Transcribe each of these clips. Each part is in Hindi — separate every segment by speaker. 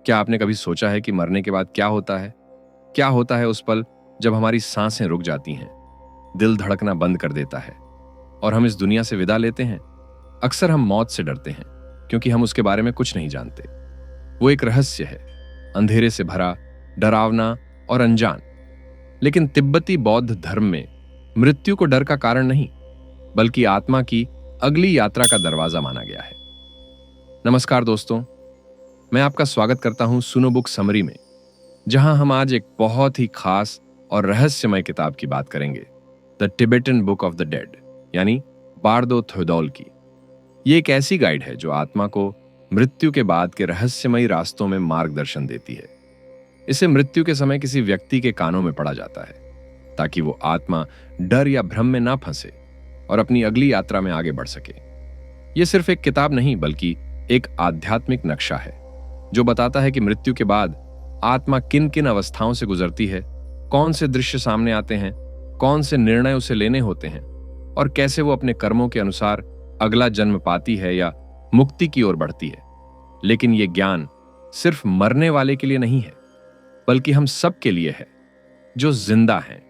Speaker 1: क्या आपने कभी सोचा है कि मरने के बाद क्या होता है? क्या होता है उस पल जब हमारी सांसें रुक जाती हैं, दिल धड़कना बंद कर देता है और हम इस दुनिया से विदा लेते हैं? अक्सर हम मौत से डरते हैं क्योंकि हम उसके बारे में कुछ नहीं जानते। वो एक रहस्य है, अंधेरे से भरा, डरावना और अनजान। लेकिन तिब्बती बौद्ध धर्म में मृत्यु को डर का कारण नहीं, बल्कि आत्मा की अगली यात्रा का दरवाजा माना गया है। नमस्कार दोस्तों, मैं आपका स्वागत करता हूं सुनो बुक समरी में, जहां हम आज एक बहुत ही खास और रहस्यमय किताब की बात करेंगे, the Tibetan book of the dead, यानी बार्दो थोदौल की। ये एक ऐसी गाइड है जो आत्मा को मृत्यु के बाद के रहस्यमयी रास्तों में मार्गदर्शन देती है। इसे मृत्यु के समय किसी व्यक्ति के कानों में पढ़ा जाता है ताकि वो आत्मा डर या भ्रम में ना फंसे और अपनी अगली यात्रा में आगे बढ़ सके। ये सिर्फ एक किताब नहीं, बल्कि एक आध्यात्मिक नक्शा है जो बताता है कि मृत्यु के बाद आत्मा किन किन अवस्थाओं से गुजरती है, कौन से दृश्य सामने आते हैं, कौन से निर्णय उसे लेने होते हैं और कैसे वो अपने कर्मों के अनुसार अगला जन्म पाती है या मुक्ति की ओर बढ़ती है। लेकिन ये ज्ञान सिर्फ मरने वाले के लिए नहीं है, बल्कि हम सब के लिए है जो जिंदा हैं,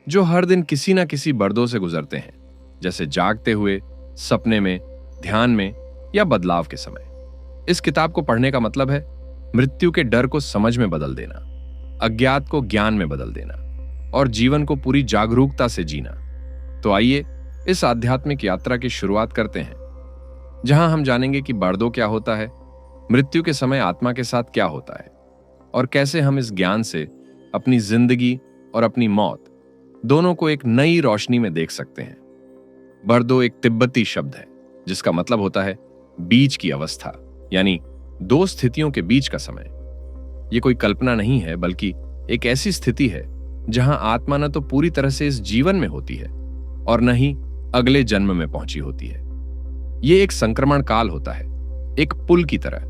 Speaker 1: जो हर दिन किसी ना किसी बर्दों से गुजरते हैं, जैसे जागते हुए, सपने में, ध्यान में या बदलाव के समय। इस किताब को पढ़ने का मतलब है मृत्यु के डर को समझ में बदल देना, अज्ञात को ज्ञान में बदल देना और जीवन को पूरी जागरूकता से जीना। तो आइए इस आध्यात्मिक यात्रा की शुरुआत करते हैं, जहां हम जानेंगे कि बर्दो क्या होता है, मृत्यु के समय आत्मा के साथ क्या होता है और कैसे हम इस ज्ञान से अपनी जिंदगी और अपनी मौत दोनों को एक नई रोशनी में देख सकते हैं। बर्दो एक तिब्बती शब्द है जिसका मतलब होता है बीच की अवस्था, यानी दो स्थितियों के बीच का समय। यह कोई कल्पना नहीं है, बल्कि एक ऐसी स्थिति है जहां आत्मा न तो पूरी तरह से इस जीवन में होती है और न ही अगले जन्म में पहुंची होती है। यह एक संक्रमण काल होता है, एक पुल की तरह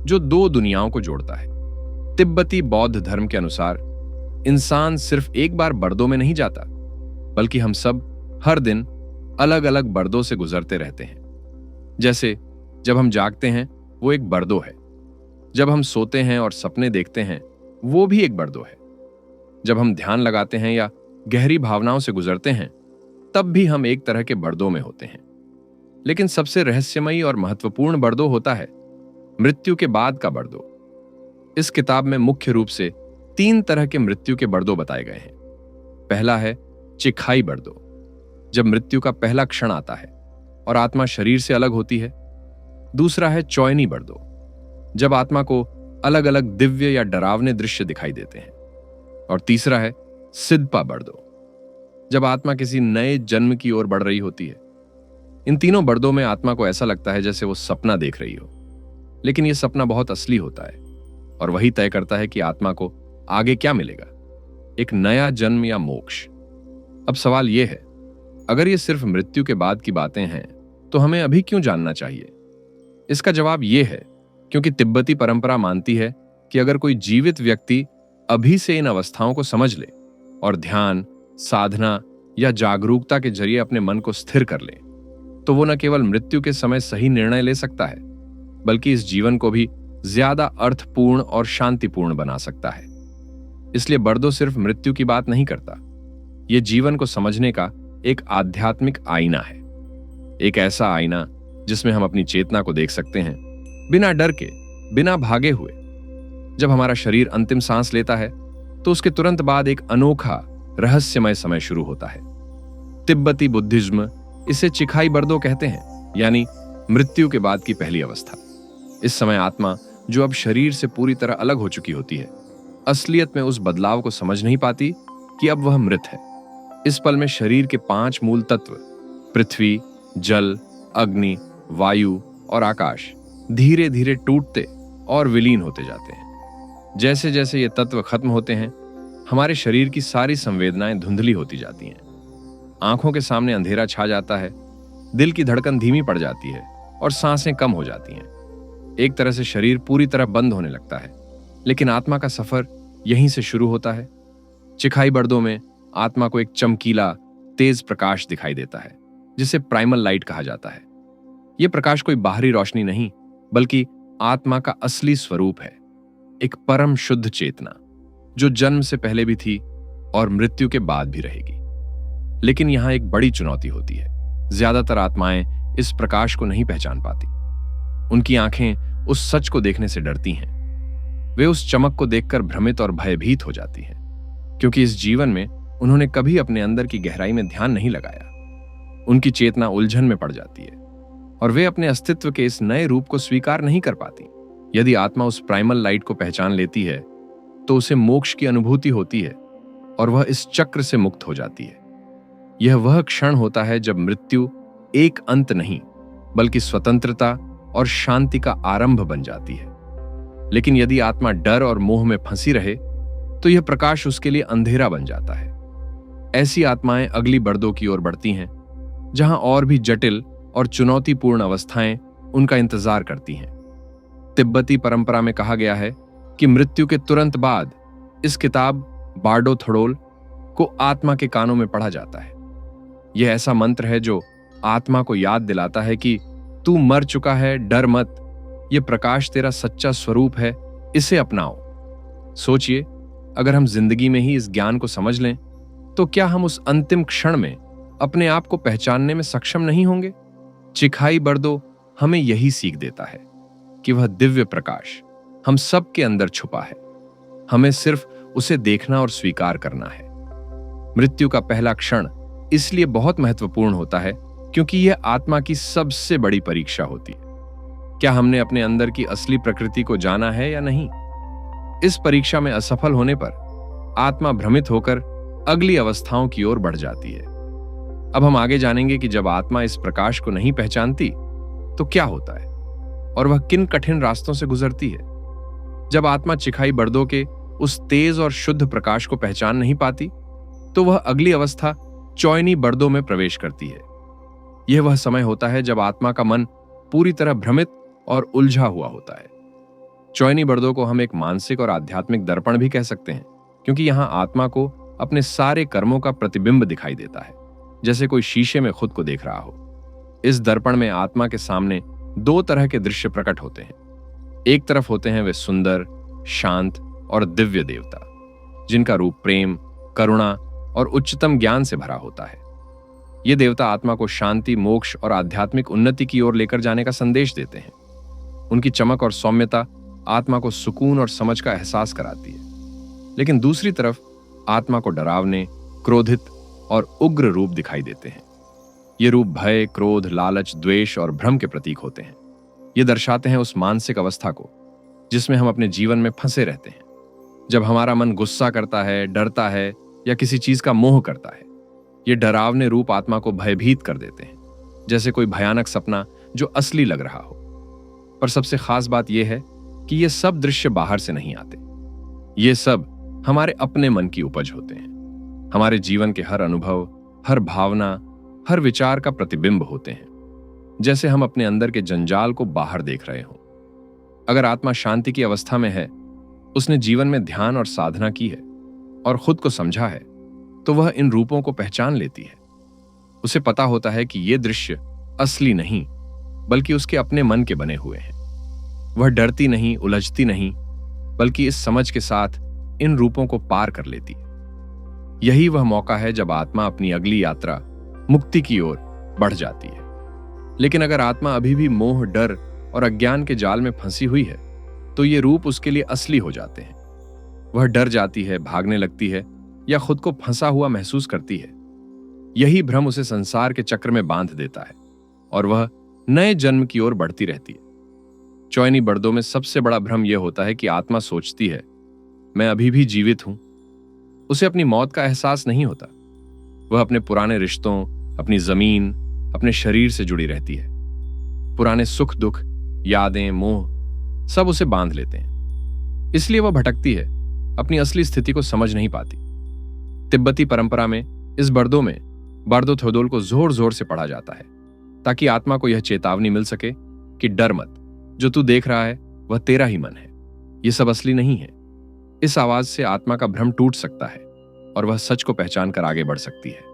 Speaker 1: जो दो दुनियाओं को जोड़ता है। तिब्बती बौद्ध धर्म के अनुसार इंसान सिर्फ एक बार बर्दों में नहीं जाता, बल्कि हम सब हर दिन अलग अलग बर्दों से गुजरते रहते हैं। जैसे जब हम जागते हैं वो एक बर्दो है, जब हम सोते हैं और सपने देखते हैं वो भी एक बर्दो है, जब हम ध्यान लगाते हैं या गहरी भावनाओं से गुजरते हैं तब भी हम एक तरह के बर्दों में होते हैं। लेकिन सबसे रहस्यमयी और महत्वपूर्ण बर्दो होता है मृत्यु के बाद का बर्दो। इस किताब में मुख्य रूप से 3 तरह के मृत्यु के बर्दो बताए गए हैं। पहला है चिखाई बर्दो, जब मृत्यु का पहला क्षण आता है और आत्मा शरीर से अलग होती है। दूसरा है चौयनी बर्दो, जब आत्मा को अलग अलग दिव्य या डरावने दृश्य दिखाई देते हैं। और तीसरा है सिद्धपा बर्दो, जब आत्मा किसी नए जन्म की ओर बढ़ रही होती है। इन तीनों बर्दों में आत्मा को ऐसा लगता है जैसे वो सपना देख रही हो, लेकिन यह सपना बहुत असली होता है और वही तय करता है कि आत्मा को आगे क्या मिलेगा, एक नया जन्म या मोक्ष। अब सवाल यह है, अगर ये सिर्फ मृत्यु के बाद की बातें हैं तो हमें अभी क्यों जानना चाहिए? इसका जवाब यह है क्योंकि तिब्बती परंपरा मानती है कि अगर कोई जीवित व्यक्ति अभी से इन अवस्थाओं को समझ ले और ध्यान, साधना या जागरूकता के जरिए अपने मन को स्थिर कर ले, तो वो न केवल मृत्यु के समय सही निर्णय ले सकता है, बल्कि इस जीवन को भी ज्यादा अर्थपूर्ण और शांतिपूर्ण बना सकता है। इसलिए बर्दो सिर्फ मृत्यु की बात नहीं करता, यह जीवन को समझने का एक आध्यात्मिक आईना है। एक ऐसा आईना जिसमें हम अपनी चेतना को देख सकते हैं, बिना डर के, बिना भागे हुए। जब हमारा शरीर अंतिम सांस लेता है तो उसके तुरंत बाद एक अनोखा रहस्यमय समय शुरू होता है। तिब्बती बुद्धिज्म इसे चिखाई बर्दो कहते हैं, यानी मृत्यु के बाद की पहली अवस्था। इस समय आत्मा, जो अब शरीर से पूरी तरह अलग हो चुकी होती है, असलियत में उस बदलाव को समझ नहीं पाती कि अब वह मृत है। इस पल में शरीर के 5 मूल तत्व, पृथ्वी, जल, अग्नि, वायु और आकाश, धीरे धीरे टूटते और विलीन होते जाते हैं। जैसे जैसे ये तत्व खत्म होते हैं, हमारे शरीर की सारी संवेदनाएं धुंधली होती जाती हैं। आंखों के सामने अंधेरा छा जाता है, दिल की धड़कन धीमी पड़ जाती है और सांसें कम हो जाती हैं। एक तरह से शरीर पूरी तरह बंद होने लगता है, लेकिन आत्मा का सफर यहीं से शुरू होता है। चिखाई बर्दों में आत्मा को एक चमकीला, तेज प्रकाश दिखाई देता है, जिसे प्राइमल लाइट कहा जाता है। यह प्रकाश कोई बाहरी रोशनी नहीं, बल्कि आत्मा का असली स्वरूप है। एक परम शुद्ध चेतना जो जन्म से पहले भी थी और मृत्यु के बाद भी रहेगी। लेकिन यहां एक बड़ी चुनौती होती है। ज्यादातर आत्माएं इस प्रकाश को नहीं पहचान पाती। उनकी आंखें उस सच को देखने से डरती हैं। वे उस चमक को देखकर भ्रमित और भयभीत हो जाती हैं, क्योंकि इस जीवन में उन्होंने कभी अपने अंदर की गहराई में ध्यान नहीं लगाया। उनकी चेतना उलझन में पड़ जाती है और वे अपने अस्तित्व के इस नए रूप को स्वीकार नहीं कर पाती। यदि आत्मा उस प्राइमल लाइट को पहचान लेती है तो उसे मोक्ष की अनुभूति होती है और वह इस चक्र से मुक्त हो जाती है। यह वह क्षण होता है जब मृत्यु एक अंत नहीं बल्कि स्वतंत्रता और शांति का आरंभ बन जाती है। लेकिन यदि आत्मा डर और मोह में फंसी रहे तो यह प्रकाश उसके लिए अंधेरा बन जाता है। ऐसी आत्माएं अगली बर्दों की ओर बढ़ती हैं, जहां और भी जटिल और चुनौतीपूर्ण अवस्थाएं उनका इंतजार करती हैं। तिब्बती परंपरा में कहा गया है कि मृत्यु के तुरंत बाद इस किताब बार्डो थोडोल को आत्मा के कानों में पढ़ा जाता है। यह ऐसा मंत्र है जो आत्मा को याद दिलाता है कि तू मर चुका है, डर मत, यह प्रकाश तेरा सच्चा स्वरूप है, इसे अपनाओ। सोचिए, अगर हम जिंदगी में ही इस ज्ञान को समझ लें तो क्या हम उस अंतिम क्षण में अपने आप को पहचानने में सक्षम नहीं होंगे? चिखाई बर्दो हमें यही सीख देता है कि वह दिव्य प्रकाश हम सब के अंदर छुपा है। हमें सिर्फ उसे देखना और स्वीकार करना है। मृत्यु का पहला क्षण इसलिए बहुत महत्वपूर्ण होता है क्योंकि यह आत्मा की सबसे बड़ी परीक्षा होती है। क्या हमने अपने अंदर की असली प्रकृति को जाना है या नहीं? इस परीक्षा में असफल होने पर आत्मा भ्रमित होकर अगली अवस्थाओं की ओर बढ़ जाती है। अब हम आगे जानेंगे कि जब आत्मा इस प्रकाश को नहीं पहचानती तो क्या होता है और वह किन कठिन रास्तों से गुजरती है। जब आत्मा चिखाई बर्दो के उस तेज और शुद्ध प्रकाश को पहचान नहीं पाती तो वह अगली अवस्था चौयनी बर्दो में प्रवेश करती है। यह वह समय होता है जब आत्मा का मन पूरी तरह भ्रमित और उलझा हुआ होता है। चौयनी बर्दो को हम एक मानसिक और आध्यात्मिक दर्पण भी कह सकते हैं, क्योंकि यहां आत्मा को अपने सारे कर्मों का प्रतिबिंब दिखाई देता है, जैसे कोई शीशे में खुद को देख रहा हो। इस दर्पण में आत्मा के सामने दो तरह के दृश्य प्रकट होते हैं। एक तरफ होते हैं वे सुंदर, शांत और दिव्य देवता, जिनका रूप प्रेम, करुणा और उच्चतम ज्ञान से भरा होता है। ये देवता आत्मा को शांति, मोक्ष और आध्यात्मिक उन्नति की ओर लेकर जाने का संदेश देते हैं। उनकी चमक और सौम्यता आत्मा को सुकून और समझ का एहसास कराती है। लेकिन दूसरी तरफ आत्मा को डरावने, क्रोधित और उग्र रूप दिखाई देते हैं। ये रूप भय, क्रोध, लालच, द्वेष और भ्रम के प्रतीक होते हैं। ये दर्शाते हैं उस मानसिक अवस्था को जिसमें हम अपने जीवन में फंसे रहते हैं। जब हमारा मन गुस्सा करता है, डरता है या किसी चीज का मोह करता है, ये डरावने रूप आत्मा को भयभीत कर देते हैं, जैसे कोई भयानक सपना जो असली लग रहा हो। पर सबसे खास बात यह है कि ये सब दृश्य बाहर से नहीं आते। ये सब हमारे अपने मन की उपज होते हैं। हमारे जीवन के हर अनुभव, हर भावना, हर विचार का प्रतिबिंब होते हैं, जैसे हम अपने अंदर के जंजाल को बाहर देख रहे हों। अगर आत्मा शांति की अवस्था में है, उसने जीवन में ध्यान और साधना की है और खुद को समझा है, तो वह इन रूपों को पहचान लेती है। उसे पता होता है कि ये दृश्य असली नहीं बल्कि उसके अपने मन के बने हुए हैं। वह डरती नहीं, उलझती नहीं, बल्कि इस समझ के साथ इन रूपों को पार कर लेती है। यही वह मौका है जब आत्मा अपनी अगली यात्रा मुक्ति की ओर बढ़ जाती है। लेकिन अगर आत्मा अभी भी मोह, डर और अज्ञान के जाल में फंसी हुई है तो ये रूप उसके लिए असली हो जाते हैं। वह डर जाती है, भागने लगती है या खुद को फंसा हुआ महसूस करती है। यही भ्रम उसे संसार के चक्र में बांध देता है और वह नए जन्म की ओर बढ़ती रहती है। चौयनी बर्दों में सबसे बड़ा भ्रम यह होता है कि आत्मा सोचती है, मैं अभी भी जीवित हूं। उसे अपनी मौत का एहसास नहीं होता। वह अपने पुराने रिश्तों, अपनी जमीन, अपने शरीर से जुड़ी रहती है। पुराने सुख दुख, यादें, मोह सब उसे बांध लेते हैं। इसलिए वह भटकती है, अपनी असली स्थिति को समझ नहीं पाती। तिब्बती परंपरा में इस बर्दों में बार्दो थोडोल को जोर जोर से पढ़ा जाता है ताकि आत्मा को यह चेतावनी मिल सके कि डर मत, जो तू देख रहा है वह तेरा ही मन है, यह सब असली नहीं है। इस आवाज से आत्मा का भ्रम टूट सकता है और वह सच को पहचान कर आगे बढ़ सकती है।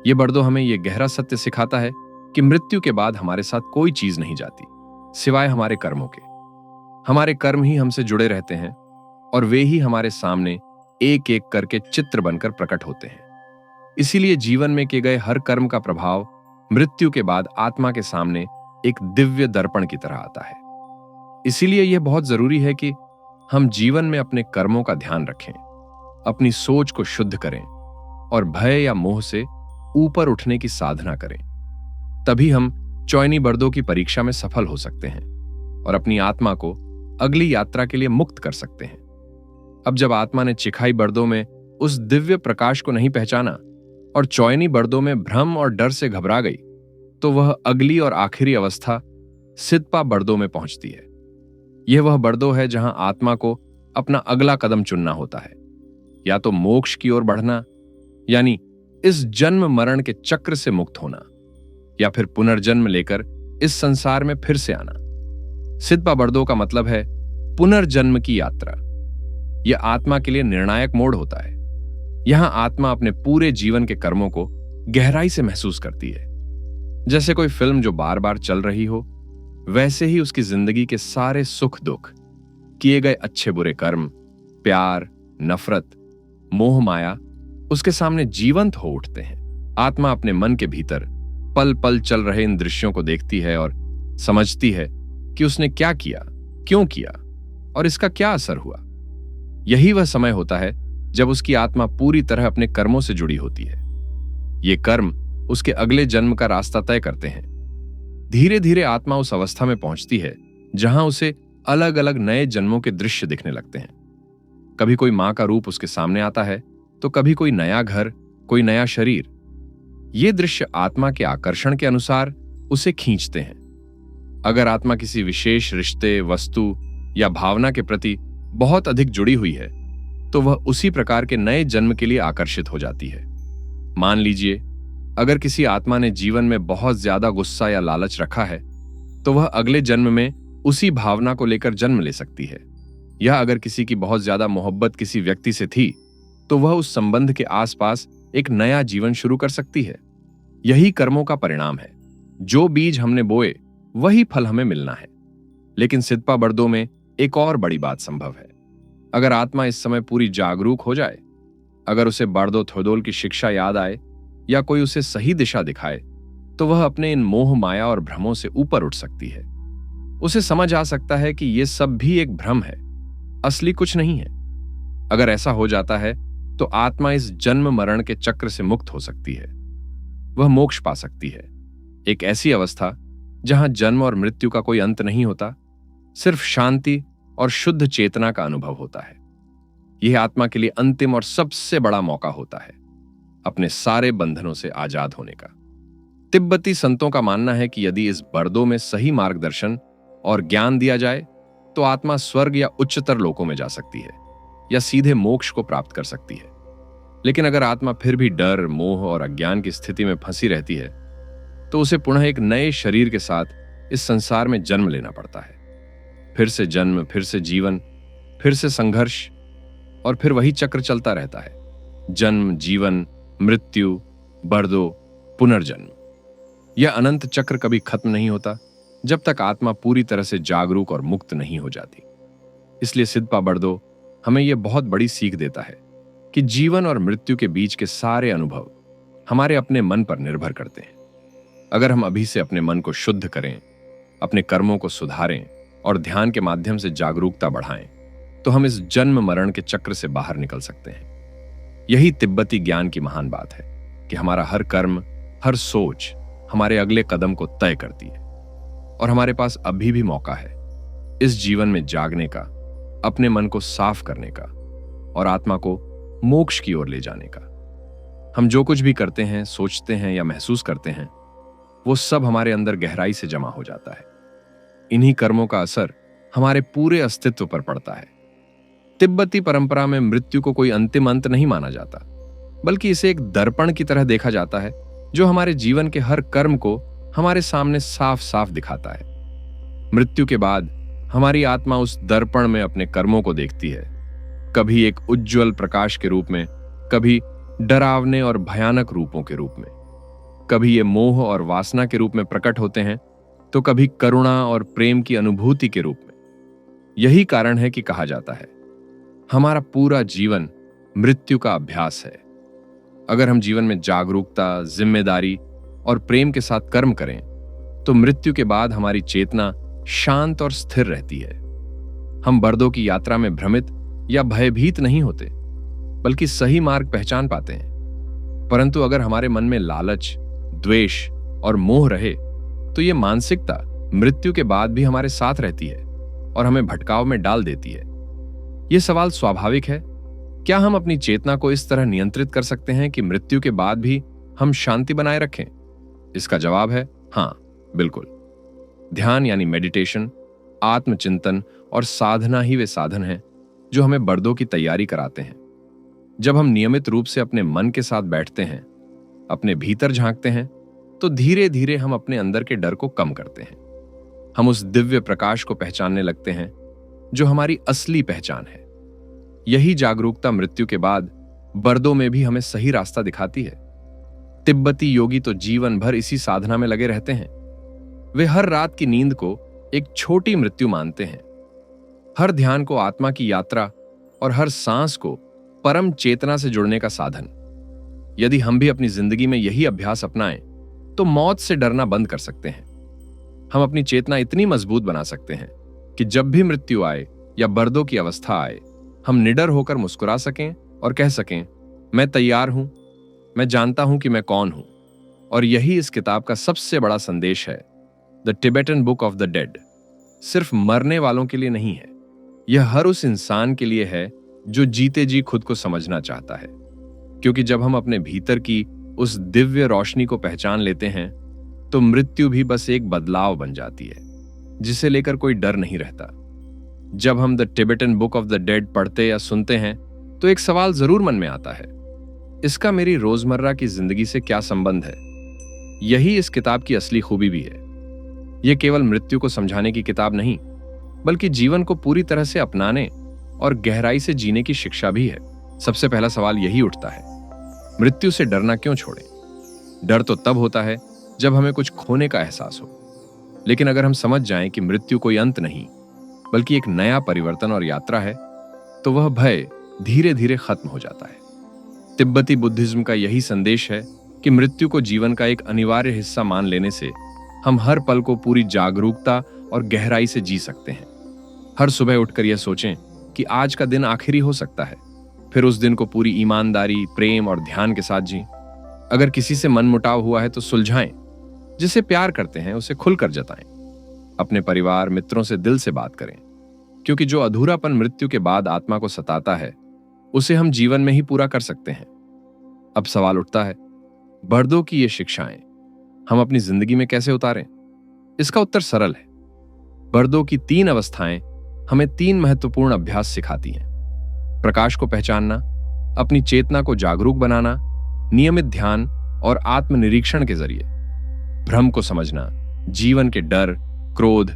Speaker 1: यह बर्दो हमें यह गहरा सत्य सिखाता है कि मृत्यु के बाद हमारे साथ कोई चीज नहीं जाती सिवाय हमारे कर्मों के। हमारे कर्म ही हमसे जुड़े रहते हैं और वे ही हमारे सामने एक एक करके चित्र बनकर प्रकट होते हैं। इसीलिए जीवन में किए गए हर कर्म का प्रभाव मृत्यु के बाद आत्मा के सामने एक दिव्य दर्पण की तरह आता है। इसीलिए यह बहुत जरूरी है कि हम जीवन में अपने कर्मों का ध्यान रखें, अपनी सोच को शुद्ध करें और भय या मोह से ऊपर उठने की साधना करें। तभी हम चौनी बर्दों की परीक्षा में सफल हो सकते हैं और अपनी आत्मा को अगली यात्रा के लिए मुक्त कर सकते हैं। अब जब आत्मा ने चिखाई बर्दों में उस दिव्य प्रकाश को नहीं पहचाना और चौनी बर्दों में भ्रम और डर से घबरा गई, तो वह अगली और आखिरी अवस्था सिद्धपा बर्दों में पहुंचती है। यह वह बर्दो है जहां आत्मा को अपना अगला कदम चुनना होता है, या तो मोक्ष की ओर बढ़ना, यानी इस जन्म मरण के चक्र से मुक्त होना, या फिर पुनर्जन्म लेकर इस संसार में फिर से आना। सिद्धपा बर्दो का मतलब है पुनर्जन्म की यात्रा। यह आत्मा के लिए निर्णायक मोड़ होता है। यहां आत्मा अपने पूरे जीवन के कर्मों को गहराई से महसूस करती है। जैसे कोई फिल्म जो बार बार चल रही हो, वैसे ही उसकी जिंदगी के सारे सुख दुख, किए गए अच्छे बुरे कर्म, प्यार, नफरत, मोह माया उसके सामने जीवंत हो उठते हैं। आत्मा अपने मन के भीतर पल पल चल रहे इन दृश्यों को देखती है और समझती है कि उसने क्या किया, क्यों किया और इसका क्या असर हुआ। यही वह समय होता है जब उसकी आत्मा पूरी तरह अपने कर्मों से जुड़ी होती है। ये कर्म उसके अगले जन्म का रास्ता तय करते हैं। धीरे धीरे आत्मा उस अवस्था में पहुंचती है जहां उसे अलग अलग नए जन्मों के दृश्य दिखने लगते हैं। कभी कोई मां का रूप उसके सामने आता है, तो कभी कोई नया घर, कोई नया शरीर। ये दृश्य आत्मा के आकर्षण के अनुसार उसे खींचते हैं। अगर आत्मा किसी विशेष रिश्ते, वस्तु या भावना के प्रति बहुत अधिक जुड़ी हुई है, तो वह उसी प्रकार के नए जन्म के लिए आकर्षित हो जाती है। मान लीजिए, अगर किसी आत्मा ने जीवन में बहुत ज्यादा गुस्सा या लालच रखा है, तो वह अगले जन्म में उसी भावना को लेकर जन्म ले सकती है। या अगर किसी की बहुत ज्यादा मोहब्बत किसी व्यक्ति से थी, तो वह उस संबंध के आसपास एक नया जीवन शुरू कर सकती है। यही कर्मों का परिणाम है। जो बीज हमने बोए, वही फल हमें मिलना है। लेकिन सिद्धपा बर्दो में एक और बड़ी बात संभव है। अगर आत्मा इस समय पूरी जागरूक हो जाए, अगर उसे बार्दो थोदोल की शिक्षा याद आए या कोई उसे सही दिशा दिखाए, तो वह अपने इन मोह माया और भ्रमों से ऊपर उठ सकती है। उसे समझ आ सकता है कि यह सब भी एक भ्रम है, असली कुछ नहीं है। अगर ऐसा हो जाता है, तो आत्मा इस जन्म मरण के चक्र से मुक्त हो सकती है। वह मोक्ष पा सकती है, एक ऐसी अवस्था जहां जन्म और मृत्यु का कोई अंत नहीं होता, सिर्फ शांति और शुद्ध चेतना का अनुभव होता है। यह आत्मा के लिए अंतिम और सबसे बड़ा मौका होता है अपने सारे बंधनों से आजाद होने का। तिब्बती संतों का मानना है कि यदि इस बर्दों में सही मार्गदर्शन और ज्ञान दिया जाए, तो आत्मा स्वर्ग या उच्चतर लोकों में जा सकती है या सीधे मोक्ष को प्राप्त कर सकती है। लेकिन अगर आत्मा फिर भी डर, मोह और अज्ञान की स्थिति में फंसी रहती है, तो उसे पुनः एक नए शरीर के साथ इस संसार में जन्म लेना पड़ता है। फिर से जन्म, फिर से जीवन, फिर से संघर्ष, और फिर वही चक्र चलता रहता है। जन्म, जीवन, मृत्यु, बर्दो, पुनर्जन्म। यह अनंत चक्र कभी खत्म नहीं होता जब तक आत्मा पूरी तरह से जागरूक और मुक्त नहीं हो जाती। इसलिए सिद्धपा बर्दो हमें यह बहुत बड़ी सीख देता है कि जीवन और मृत्यु के बीच के सारे अनुभव हमारे अपने मन पर निर्भर करते हैं। अगर हम अभी से अपने मन को शुद्ध करें, अपने कर्मों को सुधारें और ध्यान के माध्यम से जागरूकता बढ़ाएं, तो हम इस जन्म मरण के चक्र से बाहर निकल सकते हैं। यही तिब्बती ज्ञान की महान बात है कि हमारा हर कर्म, हर सोच हमारे अगले कदम को तय करती है। और हमारे पास अभी भी मौका है इस जीवन में जागने का, अपने मन को साफ करने का और आत्मा को मोक्ष की ओर ले जाने का। हम जो कुछ भी करते हैं, सोचते हैं या महसूस करते हैं, वो सब हमारे अंदर गहराई से जमा हो जाता है। इन्हीं कर्मों का असर हमारे पूरे अस्तित्व पर पड़ता है। तिब्बती परंपरा में मृत्यु को कोई अंतिम अंत नहीं माना जाता, बल्कि इसे एक दर्पण की तरह देखा जाता है जो हमारे जीवन के हर कर्म को हमारे सामने साफ साफ दिखाता है। मृत्यु के बाद हमारी आत्मा उस दर्पण में अपने कर्मों को देखती है, कभी एक उज्जवल प्रकाश के रूप में, कभी डरावने और भयानक रूपों के रूप में। कभी ये मोह और वासना के रूप में प्रकट होते हैं, तो कभी करुणा और प्रेम की अनुभूति के रूप में। यही कारण है कि कहा जाता है, हमारा पूरा जीवन मृत्यु का अभ्यास है। अगर हम जीवन में जागरूकता, जिम्मेदारी और प्रेम के साथ कर्म करें तो मृत्यु के बाद हमारी चेतना शांत और स्थिर रहती है। हम बर्दों की यात्रा में भ्रमित या भयभीत नहीं होते, बल्कि सही मार्ग पहचान पाते हैं। परंतु अगर हमारे मन में लालच, द्वेष और मोह रहे तो ये मानसिकता मृत्यु के बाद भी हमारे साथ रहती है और हमें भटकाव में डाल देती है। यह सवाल स्वाभाविक है, क्या हम अपनी चेतना को इस तरह नियंत्रित कर सकते हैं कि मृत्यु के बाद भी हम शांति बनाए रखें? इसका जवाब है हाँ, बिल्कुल। ध्यान यानी मेडिटेशन, आत्मचिंतन और साधना ही वे साधन हैं जो हमें बर्दों की तैयारी कराते हैं। जब हम नियमित रूप से अपने मन के साथ बैठते हैं, अपने भीतर झांकते हैं, तो धीरे धीरे हम अपने अंदर के डर को कम करते हैं। हम उस दिव्य प्रकाश को पहचानने लगते हैं जो हमारी असली पहचान है। यही जागरूकता मृत्यु के बाद बर्दों में भी हमें सही रास्ता दिखाती है। तिब्बती योगी तो जीवन भर इसी साधना में लगे रहते हैं। वे हर रात की नींद को एक छोटी मृत्यु मानते हैं, हर ध्यान को आत्मा की यात्रा और हर सांस को परम चेतना से जुड़ने का साधन। यदि हम भी अपनी जिंदगी में यही अभ्यास अपनाएं तो मौत से डरना बंद कर सकते हैं। हम अपनी चेतना इतनी मजबूत बना सकते हैं कि जब भी मृत्यु आए या बर्दों की अवस्था आए, हम निडर होकर मुस्कुरा सकें और कह सकें, मैं तैयार हूं, मैं जानता हूं कि मैं कौन हूं। और यही इस किताब का सबसे बड़ा संदेश है। The Tibetan book of the dead सिर्फ मरने वालों के लिए नहीं है, यह हर उस इंसान के लिए है जो जीते जी खुद को समझना चाहता है। क्योंकि जब हम अपने भीतर की उस दिव्य रोशनी को पहचान लेते हैं तो मृत्यु भी बस एक बदलाव बन जाती है जिसे लेकर कोई डर नहीं रहता। जब हम the Tibetan book of the dead पढ़ते या सुनते हैं तो एक सवाल जरूर मन में आता है, इसका मेरी रोजमर्रा की जिंदगी से क्या संबंध है? यही इस किताब की असली खूबी भी है। यह केवल मृत्यु को समझाने की किताब नहीं, बल्कि जीवन को पूरी तरह से अपनाने और गहराई से जीने की शिक्षा भी है। सबसे पहला सवाल यही उठता है, मृत्यु से डरना क्यों छोड़ें? डर तो तब होता है जब हमें कुछ खोने का एहसास हो। लेकिन अगर हम समझ जाएं कि मृत्यु कोई अंत नहीं, बल्कि एक नया परिवर्तन और यात्रा है, तो वह भय धीरे धीरे खत्म हो जाता है। तिब्बती बुद्धिज्म का यही संदेश है कि मृत्यु को जीवन का एक अनिवार्य हिस्सा मान लेने से हम हर पल को पूरी जागरूकता और गहराई से जी सकते हैं। हर सुबह उठकर यह सोचें कि आज का दिन आखिरी हो सकता है, फिर उस दिन को पूरी ईमानदारी, प्रेम और ध्यान के साथ जी। अगर किसी से मनमुटाव हुआ है तो सुलझाएं, जिसे प्यार करते हैं उसे खुलकर जताएं। अपने परिवार, मित्रों से दिल से बात करें, क्योंकि जो अधूरापन मृत्यु के बाद आत्मा को सताता है उसे हम जीवन में ही पूरा कर सकते हैं। अब सवाल उठता है, बर्दों की ये शिक्षाएं हम अपनी जिंदगी में कैसे उतारें? इसका उत्तर सरल है। बर्दों की 3 अवस्थाएं हमें 3 महत्वपूर्ण अभ्यास सिखाती हैं। प्रकाश को पहचानना, अपनी चेतना को जागरूक बनाना, नियमित ध्यान और आत्मनिरीक्षण के जरिए भ्रम को समझना। जीवन के डर, क्रोध,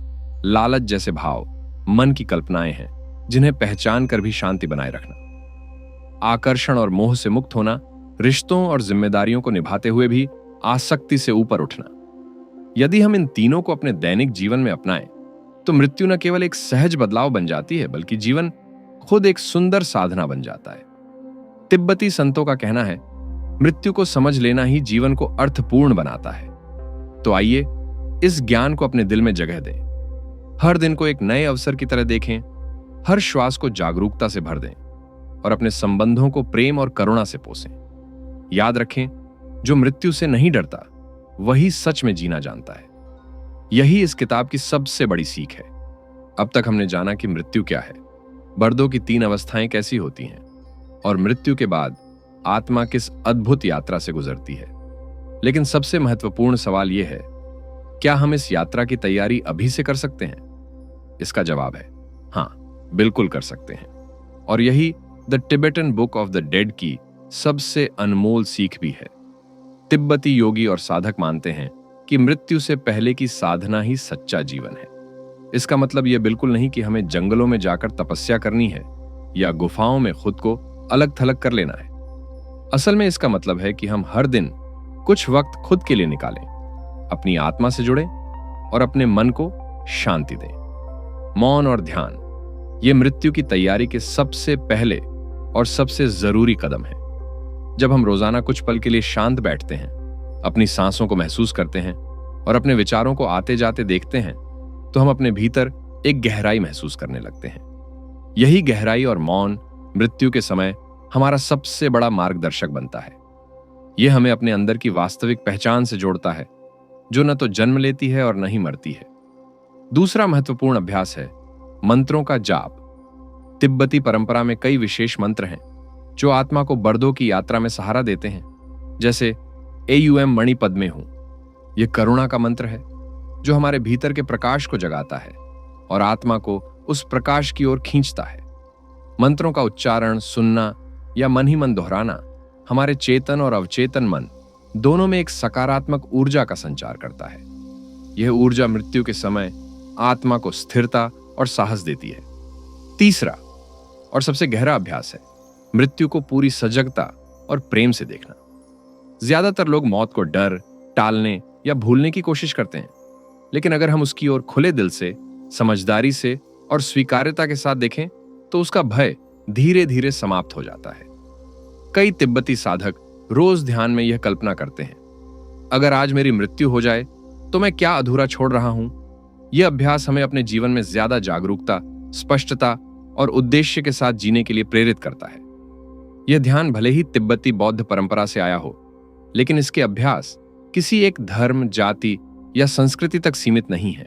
Speaker 1: लालच जैसे भाव मन की कल्पनाएं हैं जिन्हें पहचान कर भी शांति बनाए रखना। आकर्षण और मोह से मुक्त होना, रिश्तों और जिम्मेदारियों को निभाते हुए भी आसक्ति से ऊपर उठना। यदि हम इन तीनों को अपने दैनिक जीवन में अपनाएं तो मृत्यु न केवल एक सहज बदलाव बन जाती है, बल्कि जीवन खुद एक सुंदर साधना बन जाता है। तिब्बती संतों का कहना है, मृत्यु को समझ लेना ही जीवन को अर्थपूर्ण बनाता है। तो आइए इस ज्ञान को अपने दिल में जगह दें। हर दिन को एक नए अवसर की तरह देखें, हर श्वास को जागरूकता से भर दें और अपने संबंधों को प्रेम और करुणा से पोसें। याद रखें, जो मृत्यु से नहीं डरता वही सच में जीना जानता है। यही इस किताब की सबसे बड़ी सीख है। अब तक हमने जाना कि मृत्यु क्या है, बर्दों की 3 अवस्थाएं कैसी होती हैं और मृत्यु के बाद आत्मा किस अद्भुत यात्रा से गुजरती है। लेकिन सबसे महत्वपूर्ण सवाल यह है, क्या हम इस यात्रा की तैयारी अभी से कर सकते हैं? इसका जवाब है हाँ, बिल्कुल कर सकते हैं। और यही the Tibetan book of the dead की सबसे अनमोल सीख भी है। तिब्बती योगी और साधक मानते हैं कि मृत्यु से पहले की साधना ही सच्चा जीवन है। इसका मतलब यह बिल्कुल नहीं कि हमें जंगलों में जाकर तपस्या करनी है या गुफाओं में खुद को अलग थलग कर लेना है। असल में इसका मतलब है कि हम हर दिन कुछ वक्त खुद के लिए निकालें, अपनी आत्मा से जुड़ें और अपने मन को शांति दें। मौन और ध्यान ये मृत्यु की तैयारी के सबसे पहले और सबसे जरूरी कदम है। जब हम रोजाना कुछ पल के लिए शांत बैठते हैं, अपनी सांसों को महसूस करते हैं और अपने विचारों को आते जाते देखते हैं, तो हम अपने भीतर एक गहराई महसूस करने लगते हैं। यही गहराई और मौन मृत्यु के समय हमारा सबसे बड़ा मार्गदर्शक बनता है। यह हमें अपने अंदर की वास्तविक पहचान से जोड़ता है, जो न तो जन्म लेती है और न ही मरती है। दूसरा महत्वपूर्ण अभ्यास है मंत्रों का जाप। तिब्बती परंपरा में कई विशेष मंत्र हैं जो आत्मा को बर्दों की यात्रा में सहारा देते हैं, जैसे एयुएम मणि पद्मे हूं। यह करुणा का मंत्र है जो हमारे भीतर के प्रकाश को जगाता है और आत्मा को उस प्रकाश की ओर खींचता है। मंत्रों का उच्चारण, सुनना या मन ही मन दोहराना हमारे चेतन और अवचेतन मन दोनों में एक सकारात्मक ऊर्जा का संचार करता है। यह ऊर्जा मृत्यु के समय आत्मा को स्थिरता और साहस देती है। तीसरा और सबसे गहरा अभ्यास है मृत्यु को पूरी सजगता और प्रेम से देखना। ज्यादातर लोग मौत को डर, टालने या भूलने की कोशिश करते हैं, लेकिन अगर हम उसकी ओर खुले दिल से, समझदारी से और स्वीकार्यता के साथ देखें तो उसका भय धीरे धीरे समाप्त हो जाता है। कई तिब्बती साधक रोज ध्यान में यह कल्पना करते हैं, अगर आज मेरी मृत्यु हो जाए तो मैं क्या अधूरा छोड़ रहा हूं। यह अभ्यास हमें अपने जीवन में ज्यादा जागरूकता, स्पष्टता और उद्देश्य के साथ जीने के लिए प्रेरित करता है। यह ध्यान भले ही तिब्बती बौद्ध परंपरा से आया हो, लेकिन इसके अभ्यास किसी एक धर्म, जाति या संस्कृति तक सीमित नहीं है।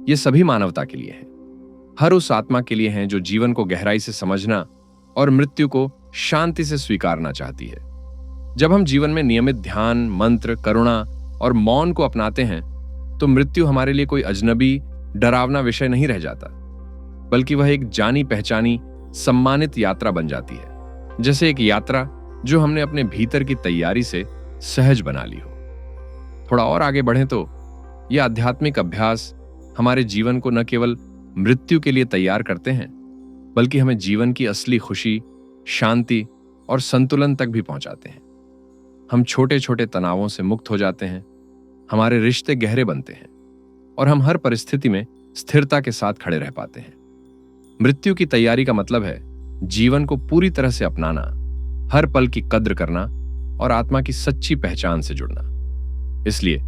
Speaker 1: यह सभी मानवता के लिए है। हर उस आत्मा के लिए है जो जीवन को गहराई से समझना और मृत्यु को शांति से स्वीकारना चाहती है। जब हम जीवन में नियमित ध्यान, मंत्र, करुणा और मौन को अपनाते हैं तो मृत्यु हमारे लिए कोई अजनबी, डरावना विषय नहीं रह जाता, बल्कि वह एक जानी पहचानी, सम्मानित यात्रा बन जाती है, जैसे एक यात्रा जो हमने अपने भीतर की तैयारी से सहज बना ली हो। थोड़ा और आगे बढ़ें तो यह आध्यात्मिक अभ्यास हमारे जीवन को न केवल मृत्यु के लिए तैयार करते हैं, बल्कि हमें जीवन की असली खुशी, शांति और संतुलन तक भी पहुंचाते हैं। हम छोटे छोटे तनावों से मुक्त हो जाते हैं, हमारे रिश्ते गहरे बनते हैं और हम हर परिस्थिति में स्थिरता के साथ खड़े रह पाते हैं। मृत्यु की तैयारी का मतलब है जीवन को पूरी तरह से अपनाना, हर पल की कद्र करना और आत्मा की सच्ची पहचान से जुड़ना। इसलिए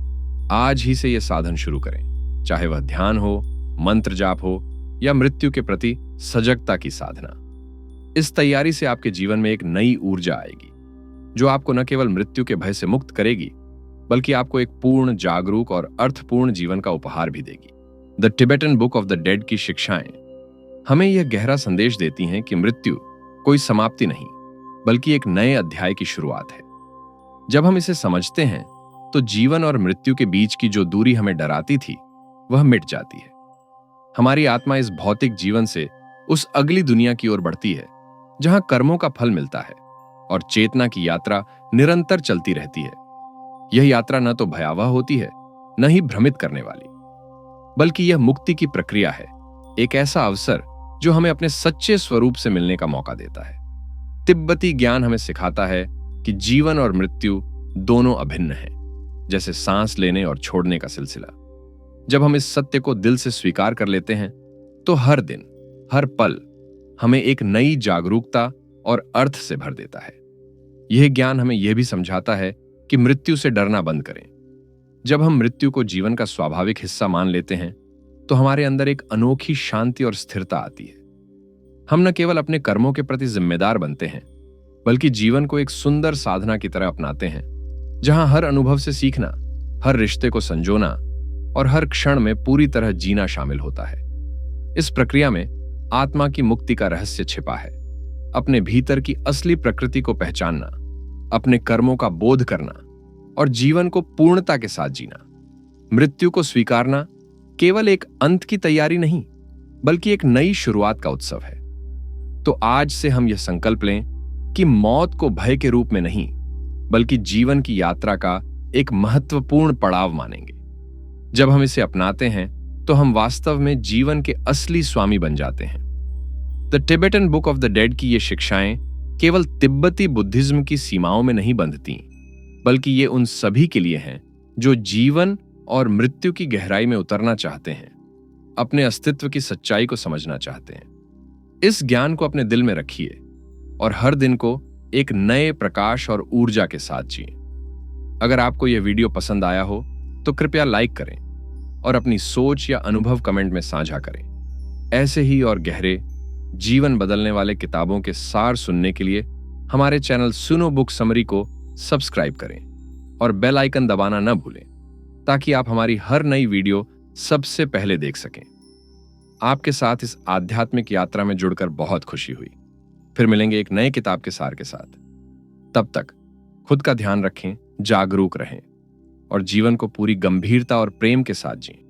Speaker 1: आज ही से यह साधन शुरू करें, चाहे वह ध्यान हो, मंत्र जाप हो या मृत्यु के प्रति सजगता की साधना। इस तैयारी से आपके जीवन में एक नई ऊर्जा आएगी जो आपको न केवल मृत्यु के भय से मुक्त करेगी, बल्कि आपको एक पूर्ण, जागरूक और अर्थपूर्ण जीवन का उपहार भी देगी। The Tibetan book of the dead की शिक्षाएं हमें यह गहरा संदेश देती हैं कि मृत्यु कोई समाप्ति नहीं, बल्कि एक नए अध्याय की शुरुआत है। जब हम इसे समझते हैं तो जीवन और मृत्यु के बीच की जो दूरी हमें डराती थी, वह मिट जाती है। हमारी आत्मा इस भौतिक जीवन से उस अगली दुनिया की ओर बढ़ती है जहां कर्मों का फल मिलता है और चेतना की यात्रा निरंतर चलती रहती है। यह यात्रा न तो भयावह होती है, न ही भ्रमित करने वाली, बल्कि यह मुक्ति की प्रक्रिया है, एक ऐसा अवसर जो हमें अपने सच्चे स्वरूप से मिलने का मौका देता है। तिब्बती ज्ञान हमें सिखाता है कि जीवन और मृत्यु दोनों अभिन्न हैं, जैसे सांस लेने और छोड़ने का सिलसिला। जब हम इस सत्य को दिल से स्वीकार कर लेते हैं तो हर दिन, हर पल हमें एक नई जागरूकता और अर्थ से भर देता है। यह ज्ञान हमें यह भी समझाता है कि मृत्यु से डरना बंद करें। जब हम मृत्यु को जीवन का स्वाभाविक हिस्सा मान लेते हैं तो हमारे अंदर एक अनोखी शांति और स्थिरता आती है। हम न केवल अपने कर्मों के प्रति जिम्मेदार बनते हैं, बल्कि जीवन को एक सुंदर साधना की तरह अपनाते हैं, जहां हर अनुभव से सीखना, हर रिश्ते को संजोना और हर क्षण में पूरी तरह जीना शामिल होता है। इस प्रक्रिया में आत्मा की मुक्ति का रहस्य छिपा है। अपने भीतर की असली प्रकृति को पहचानना, अपने कर्मों का बोध करना और जीवन को पूर्णता के साथ जीना। मृत्यु को स्वीकारना केवल एक अंत की तैयारी नहीं, बल्कि एक नई शुरुआत का उत्सव है। तो आज से हम यह संकल्प लें कि मौत को भय के रूप में नहीं, बल्कि जीवन की यात्रा का एक महत्वपूर्ण पड़ाव मानेंगे। जब हम इसे अपनाते हैं तो हम वास्तव में जीवन के असली स्वामी बन जाते हैं। The Tibetan book of the dead की ये शिक्षाएं केवल तिब्बती बुद्धिज्म की सीमाओं में नहीं बंधती, बल्कि ये उन सभी के लिए हैं जो जीवन और मृत्यु की गहराई में उतरना चाहते हैं, अपने अस्तित्व की सच्चाई को समझना चाहते हैं इस ज्ञान को अपने दिल में रखिए और हर दिन को एक नए प्रकाश और ऊर्जा के साथ जिए। अगर आपको यह वीडियो पसंद आया हो तो कृपया लाइक करें और अपनी सोच या अनुभव कमेंट में साझा करें। ऐसे ही और गहरे, जीवन बदलने वाले किताबों के सार सुनने के लिए हमारे चैनल सुनो बुक समरी को सब्सक्राइब करें और बेल आइकन दबाना न भूलें, ताकि आप हमारी हर नई वीडियो सबसे पहले देख सकें। आपके साथ इस आध्यात्मिक यात्रा में जुड़कर बहुत खुशी हुई। फिर मिलेंगे एक नए किताब के सार के साथ। तब तक खुद का ध्यान रखें, जागरूक रहें और जीवन को पूरी गंभीरता और प्रेम के साथ जिएं।